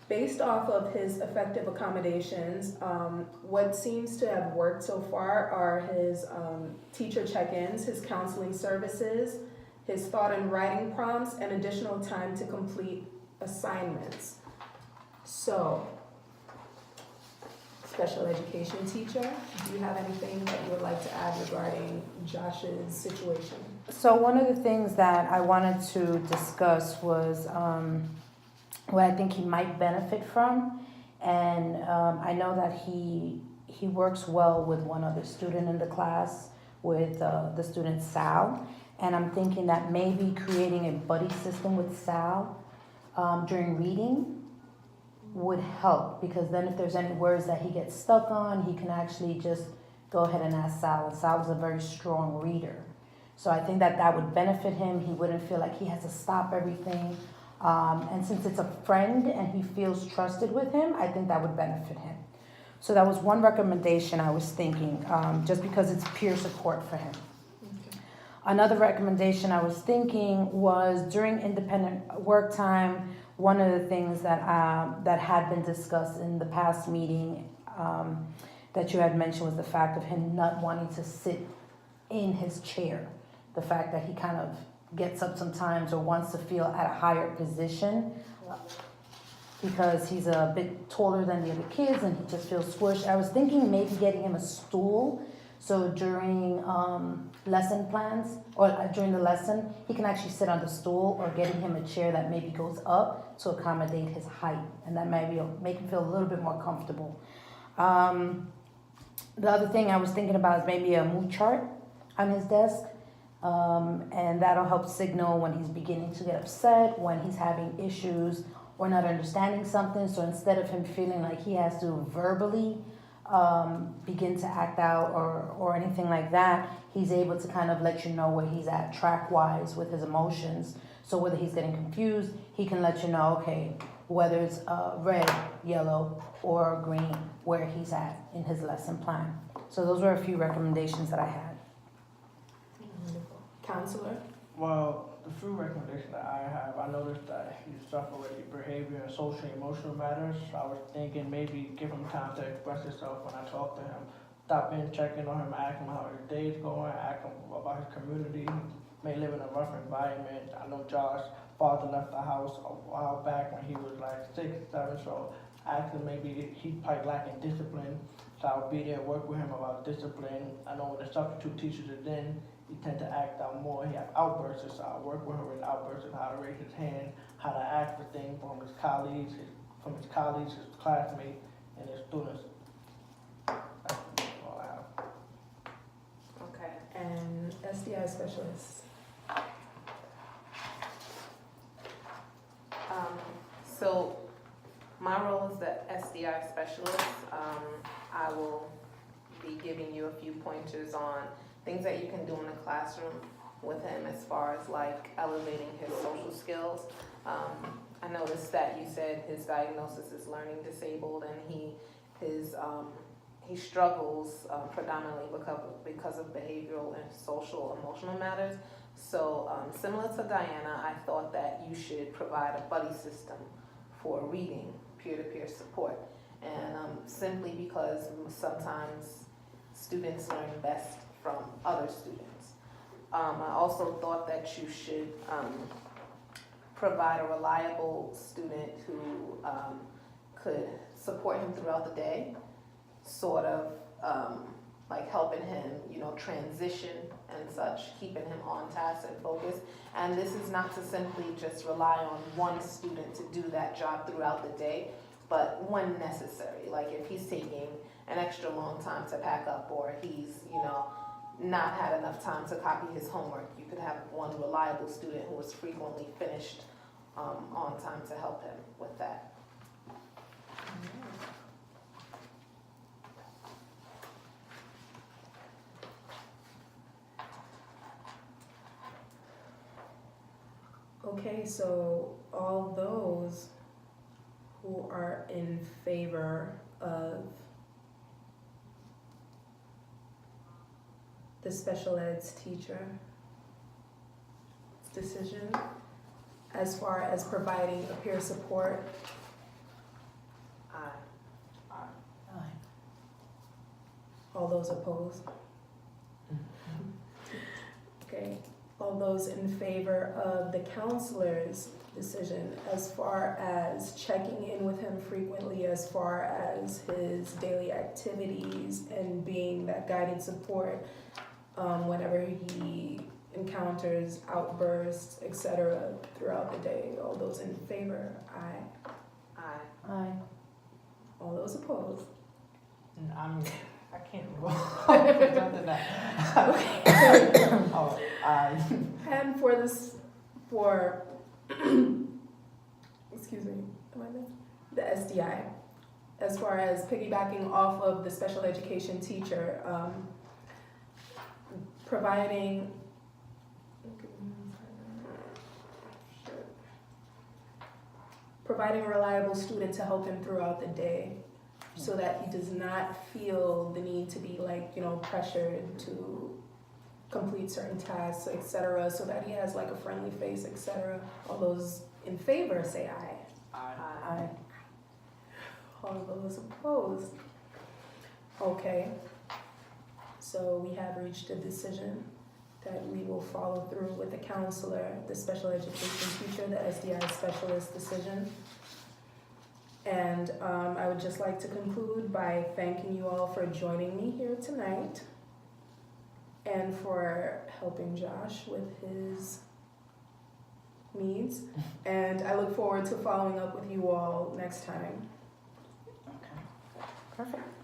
Based off of his effective accommodations, what seems to have worked so far are his teacher check-ins, his counseling services, his thought and writing prompts, and additional time to complete assignments. So, special education teacher, do you have anything that you would like to add regarding Josh's situation? So one of the things that I wanted to discuss was what I think he might benefit from, and I know that he works well with one other student in the class, with the student Sal, and I'm thinking that maybe creating a buddy system with Sal during reading would help, because then if there's any words that he gets stuck on, he can actually just go ahead and ask Sal, and Sal is a very strong reader. So I think that that would benefit him. He wouldn't feel like he has to stop everything. And since it's a friend and he feels trusted with him, I think that would benefit him. So that was one recommendation I was thinking, just because it's peer support for him. Okay. Another recommendation I was thinking was during independent work time, one of the things that had been discussed in the past meeting that you had mentioned was the fact of him not wanting to sit in his chair. The fact that he kind of gets up sometimes or wants to feel at a higher position because he's a bit taller than the other kids and he just feels squished. I was thinking maybe getting him a stool, so during lesson plans or during the lesson he can actually sit on the stool, or getting him a chair that maybe goes up to accommodate his height, and that maybe make him feel a little bit more comfortable. The other thing I was thinking about is maybe a mood chart on his desk. And that'll help signal when he's beginning to get upset, when he's having issues or not understanding something. So instead of him feeling like he has to verbally begin to act out or anything like that, he's able to kind of let you know where he's at track-wise with his emotions. So whether he's getting confused, he can let you know, okay, whether it's red, yellow, or green, where he's at in his lesson plan. So those were a few recommendations that I had. Counselor? Well, the few recommendations that I have, I noticed that he suffered with behavior and social and emotional matters. So I was thinking maybe give him time to express himself when I talk to him. Stop in, checking on him, ask him how his day is going, ask him about his community. He may live in a rough environment. I know Josh's father left the house a while back when he was like 6, 7, so ask him maybe he's probably lacking discipline. So I'll be there, work with him about discipline. I know when the substitute teachers are in, he tend to act out more. He has outbursts, so I work with him with outbursts and how to raise his hand, how to ask for things from his colleagues, his classmates, and his students. That's all I have. Okay. And SDI specialist? So my role as the SDI specialist, I will be giving you a few pointers on things that you can do in the classroom with him as far as like elevating his social skills. I noticed that you said his diagnosis is learning disabled, and he struggles predominantly because of behavioral and social emotional matters. So similar to Diana, I thought that you should provide a buddy system for reading, peer-to-peer support, and simply because sometimes students learn best from other students. I also thought that you should provide a reliable student who could support him throughout the day, sort of like helping him, transition and such, keeping him on task and focused. And this is not to simply just rely on one student to do that job throughout the day, but when necessary. Like if he's taking an extra long time to pack up, or he's, not had enough time to copy his homework, you could have one reliable student who is frequently finished on time to help him with that. Okay, so all those who are in favor of the special ed's teacher decision as far as providing a peer support Aye. Aye. Aye. All those opposed? Okay, all those in favor of the counselor's decision as far as checking in with him frequently, as far as his daily activities and being that guided support whenever he encounters outbursts, etc. throughout the day. All those in favor, aye. Aye. Aye. All those opposed? I can't vote. Something that. Oh, aye. And for this, excuse me, am I there? The SDI, as far as piggybacking off of the special education teacher, providing a reliable student to help him throughout the day, so that he does not feel the need to be pressured to complete certain tasks, etc., so that he has like a friendly face, etc. All those in favor say aye. Aye. Aye. All those opposed? Okay, so we have reached a decision that we will follow through with the counselor, the special education teacher, the SDI specialist decision. And I would just like to conclude by thanking you all for joining me here tonight and for helping Josh with his needs. And I look forward to following up with you all next time. Okay. Perfect.